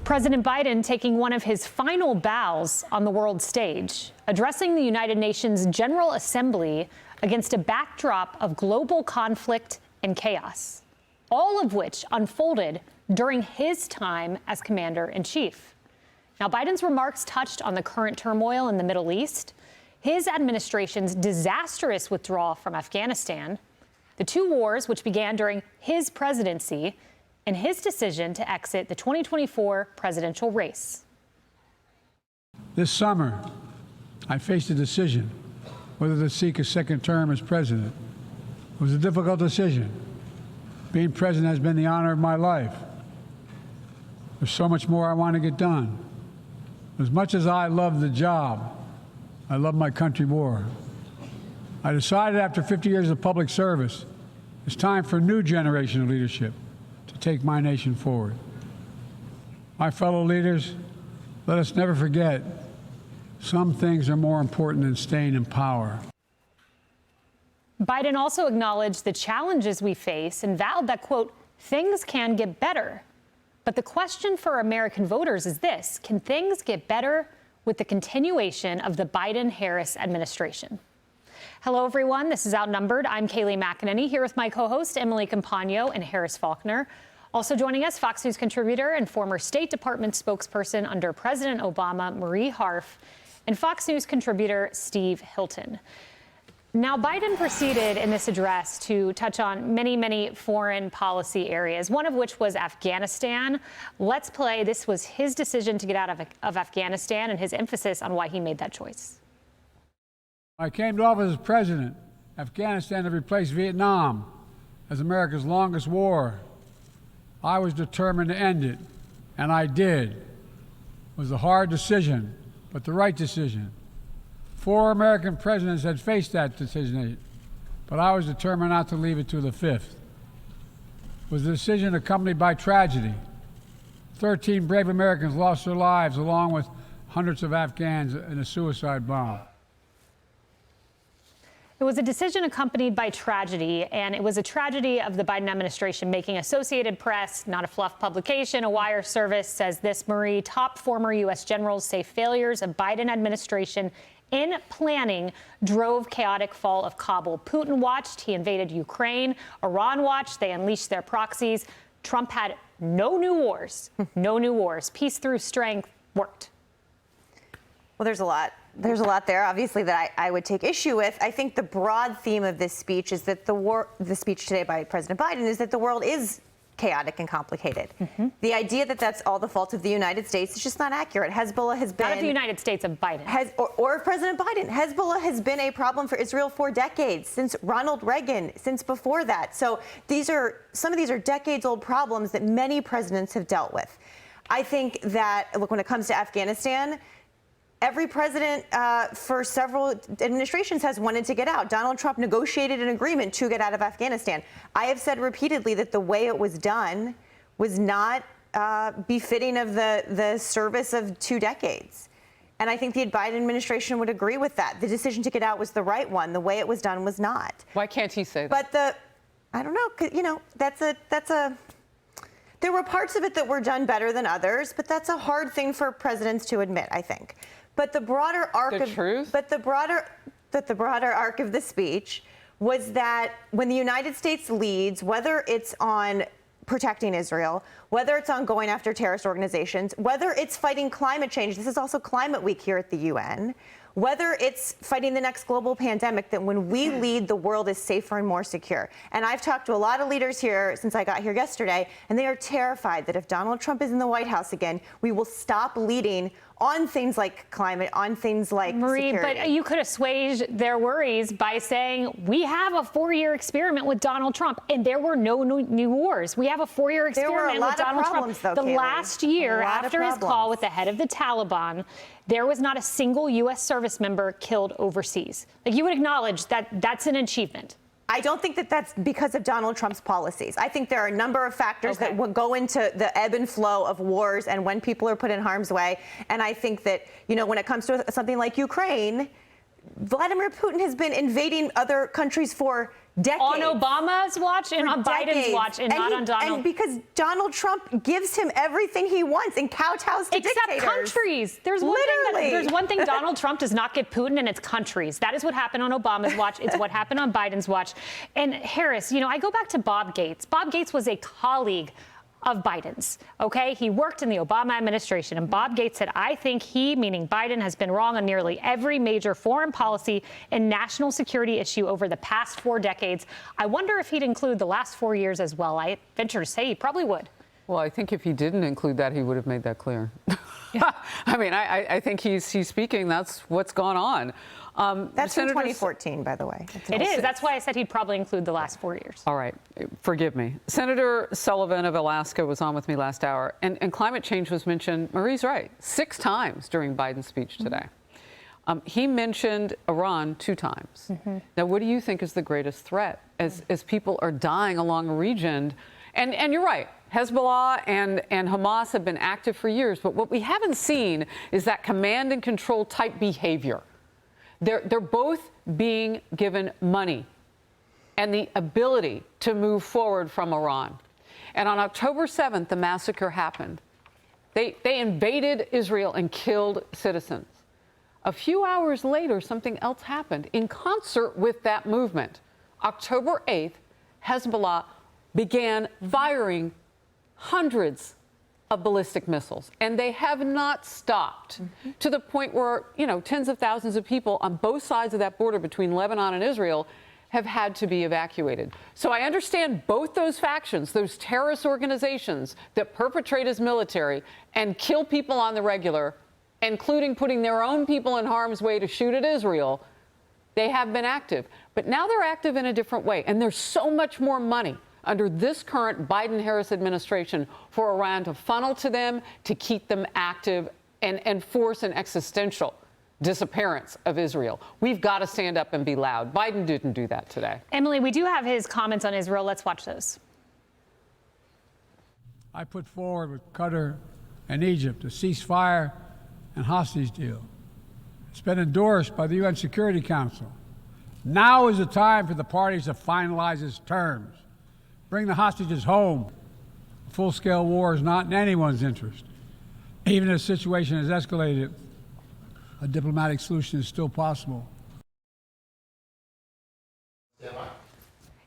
President Biden taking one of his final bows on the world stage, addressing the United Nations General Assembly against a backdrop of global conflict and chaos, all of which unfolded during his time as commander-in-chief. Now, Biden's remarks touched on the current turmoil in the Middle East, his administration's disastrous withdrawal from Afghanistan, the two wars which began during his presidency, and his decision to exit the 2024 presidential race. This summer, I faced a decision whether to seek a second term as president. It was a difficult decision. Being president has been the honor of my life. There's so much more I want to get done. As much as I love the job, I love my country more. I decided after 50 years of public service, it's time for a new generation of leadership to take my nation forward. My fellow leaders, let us never forget, some things are more important than staying in power. Biden also acknowledged the challenges we face and vowed that, quote, things can get better. But the question for American voters is this: can things get better with the continuation of the Biden-Harris administration? Hello, everyone. This is Outnumbered. I'm Kayleigh McEnany, here with my co-host Emily Compagno and Harris Faulkner. Also joining us, Fox News contributor and former State Department spokesperson under President Obama, Marie Harf, and Fox News contributor Steve Hilton. Now, Biden proceeded in this address to touch on many foreign policy areas, one of which was Afghanistan. Let's play. This was his decision to get out of Afghanistan and his emphasis on why he made that choice. I came to office as president. Afghanistan had replaced Vietnam as America's longest war. I was determined to end it, and I did. It was a hard decision, but the right decision. 4 American presidents had faced that decision, but I was determined not to leave it to the 5th. It was a decision accompanied by tragedy. 13 brave Americans lost their lives, along with hundreds of Afghans in a suicide bomb. It was a decision accompanied by tragedy, and it was a tragedy of the Biden administration making. Associated Press, not a fluff publication, a wire service, says this, Marie: top former U.S. generals say failures of Biden administration in planning drove chaotic fall of Kabul. Putin watched, he invaded Ukraine. Iran watched, they unleashed their proxies. Trump had no new wars, no new wars. Peace through strength worked. Well, there's a lot there, obviously, that I would take issue with. I think the broad theme of this speech is that the speech today by President Biden is that the world is chaotic and complicated. The idea that that's all the fault of the United States is just not accurate. Hezbollah has been... Not of the United States, of Biden. Or of President Biden. Hezbollah has been a problem for Israel for decades, since Ronald Reagan, since before that. So some of these are decades-old problems that many presidents have dealt with. I think that, look, when it comes to Afghanistan, every president for several administrations has wanted to get out. Donald Trump negotiated an agreement to get out of Afghanistan. I have said repeatedly that the way it was done was not befitting of the service of 2 decades. And I think the Biden administration would agree with that. The decision to get out was the right one. The way it was done was not. Why can't he say that? But I don't know, 'cause, you know, there were parts of it that were done better than others, but that's a hard thing for presidents to admit, I think. But the broader arc the broader arc of the speech was that when the United States leads, whether it's on protecting Israel, whether it's on going after terrorist organizations, whether it's fighting climate change — this is also Climate Week here at the UN — whether it's fighting the next global pandemic, that when we lead, the world is safer and more secure. And I've talked to a lot of leaders here since I got here yesterday, and they are terrified that if Donald Trump is in the White House again, we will stop leading on things like climate, on things like Marie, security. but you could assuage their worries by saying we have a 4-year experiment with Donald Trump, and there were no new wars. We have a 4-year experiment with Donald Trump. Though, the Kayleigh. last year, after his call with the head of the Taliban, there was not a single U.S. service member killed overseas. Like, you would acknowledge that that's an achievement. I don't think that that's because of Donald Trump's policies. I think there are a number of factors that will go into the ebb and flow of wars and when people are put in harm's way. And I think that, you know, when it comes to something like Ukraine, Vladimir Putin has been invading other countries for Decades. On Obama's watch and on Biden's watch and not on Donald. And because Donald Trump gives him everything he wants and kowtows to dictators. Except countries. There's one thing Donald Trump does not get Putin, and it's countries. That is what happened on Obama's watch. It's what happened on Biden's watch. And Harris, you know, I go back to Bob Gates. Bob Gates was a colleague of Biden's, okay? He worked in the Obama administration, and Bob Gates said, I think he, meaning Biden, has been wrong on nearly every major foreign policy and national security issue over the past 4 decades. I wonder if he'd include the last 4 years as well. I venture to say he probably would. Well, I think if he didn't include that, he would have made that clear. Yeah. I mean, I think he's speaking. That's what's gone on. That's from 2014, by the way. It is. That's why I said he'd probably include the last 4 years. All right. Forgive me. Senator Sullivan of Alaska was on with me last hour, and climate change was mentioned, Marie's right, 6 times during Biden's speech today. He mentioned Iran 2 times. Now, what do you think is the greatest threat as people are dying along a region? And you're right. Hezbollah and Hamas have been active for years, but what we haven't seen is that command and control type behavior. They're both being given money and the ability to move forward from Iran. And on October 7th, the massacre happened. They invaded Israel and killed citizens. A few hours later, something else happened in concert with that movement. October 8th, Hezbollah began firing hundreds of ballistic missiles, and they have not stopped to the point where, you know, tens of thousands of people on both sides of that border between Lebanon and Israel have had to be evacuated. So I understand both those factions, those terrorist organizations that perpetrate as military and kill people on the regular, including putting their own people in harm's way to shoot at Israel. They have been active, but now they're active in a different way, and there's so much more money under this current Biden-Harris administration for Iran to funnel to them, to keep them active and force an existential disappearance of Israel. We've got to stand up and be loud. Biden didn't do that today. Emily, we do have his comments on Israel. Let's watch those. I put forward with Qatar and Egypt a ceasefire and hostage deal. It's been endorsed by the UN Security Council. Now is the time for the parties to finalize its terms. Bring the hostages home. A full-scale war is not in anyone's interest. Even if the situation has escalated, a diplomatic solution is still possible.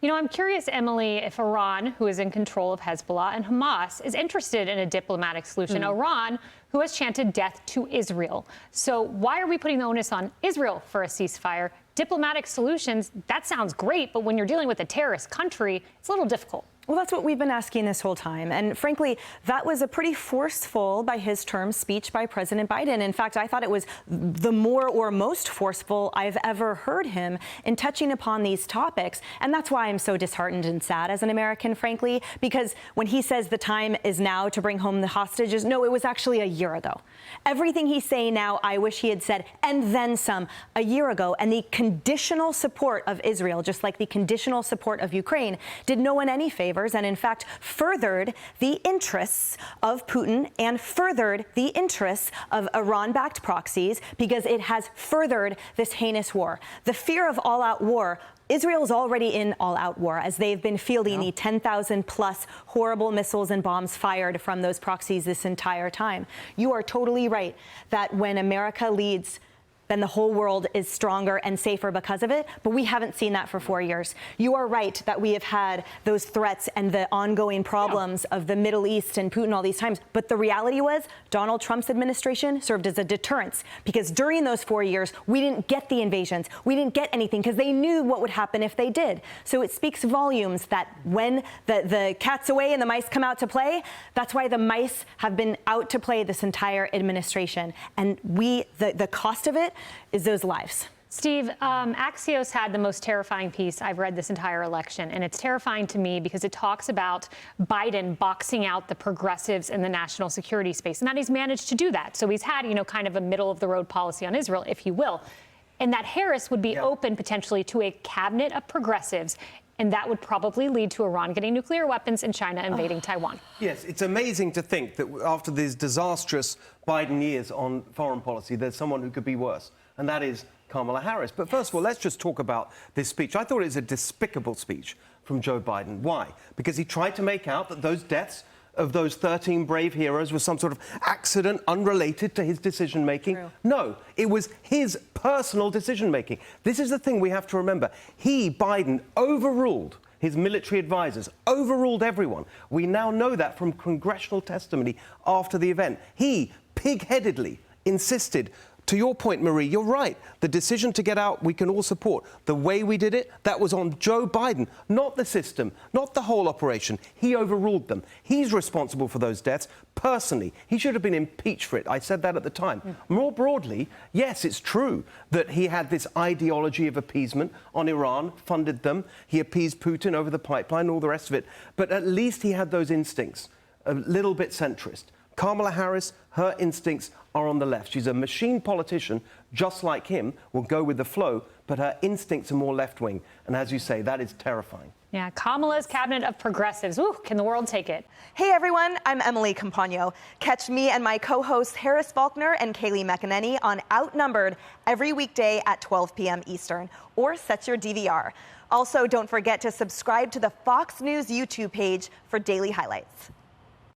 You know, I'm curious, Emily, if Iran, who is in control of Hezbollah, and Hamas is interested in a diplomatic solution. Iran, who has chanted death to Israel. So why are we putting the onus on Israel for a ceasefire? Diplomatic solutions, that sounds great, but when you're dealing with a terrorist country, it's a little difficult. Well, that's what we've been asking this whole time. And frankly, that was a pretty forceful, by his terms, speech by President Biden. In fact, I thought it was the more or most forceful I've ever heard him in touching upon these topics. And that's why I'm so disheartened and sad as an American, frankly, because when he says the time is now to bring home the hostages, no, it was actually a year ago. Everything he's saying now, I wish he had said, and then some, a year ago. And the conditional support of Israel, just like the conditional support of Ukraine, did no one any favors, and in fact furthered the interests of Putin and furthered the interests of Iran-backed proxies, because it has furthered this heinous war. The fear of all-out war. Israel is already in all-out war, as they've been fielding the 10,000 plus horrible missiles and bombs fired from those proxies this entire time. You are totally right that when America leads, then the whole world is stronger and safer because of it. But we haven't seen that for 4 years. You are right that we have had those threats and the ongoing problems of the Middle East and Putin all these times. But the reality was Donald Trump's administration served as a deterrence, because during those 4 years, we didn't get the invasions. We didn't get anything because they knew what would happen if they did. So it speaks volumes that when the cat's away and the mice come out to play, that's why the mice have been out to play this entire administration. And the cost of it is those lives. Steve, Axios had the most terrifying piece I've read this entire election, and it's terrifying to me because it talks about Biden boxing out the progressives in the national security space, and that he's managed to do that. So he's had, you know, kind of a middle-of-the-road policy on Israel, if you will, and that Harris would be open potentially to a cabinet of progressives, and that would probably lead to Iran getting nuclear weapons and China invading Taiwan. Yes, it's amazing to think that after these disastrous Biden years on foreign policy, there's someone who could be worse, and that is Kamala Harris. But first of all, let's just talk about this speech. I thought it was a despicable speech from Joe Biden. Why? Because he tried to make out that those deaths of those 13 brave heroes was some sort of accident unrelated to his decision-making. No, it was his personal decision-making. This is the thing we have to remember. He, Biden, overruled his military advisors, overruled everyone. We now know that from congressional testimony after the event. He pig-headedly insisted, to your point, Marie, you're right. The decision to get out, we can all support. The way we did it, that was on Joe Biden, not the system, not the whole operation. He overruled them. He's responsible for those deaths personally. He should have been impeached for it. I said that at the time. More broadly, yes, it's true that he had this ideology of appeasement on Iran, funded them. He appeased Putin over the pipeline and all the rest of it. But at least he had those instincts, a little bit centrist. Kamala Harris, her instincts are on the left. She's a machine politician, just like him, will go with the flow, but her instincts are more left-wing. And as you say, that is terrifying. Yeah, Kamala's cabinet of progressives. Ooh, can the world take it? Hey everyone, I'm Emily Campagno. Catch me and my co-hosts Harris Faulkner and Kayleigh McEnany on Outnumbered every weekday at 12 p.m. Eastern, or set your DVR. Also, don't forget to subscribe to the Fox News YouTube page for daily highlights.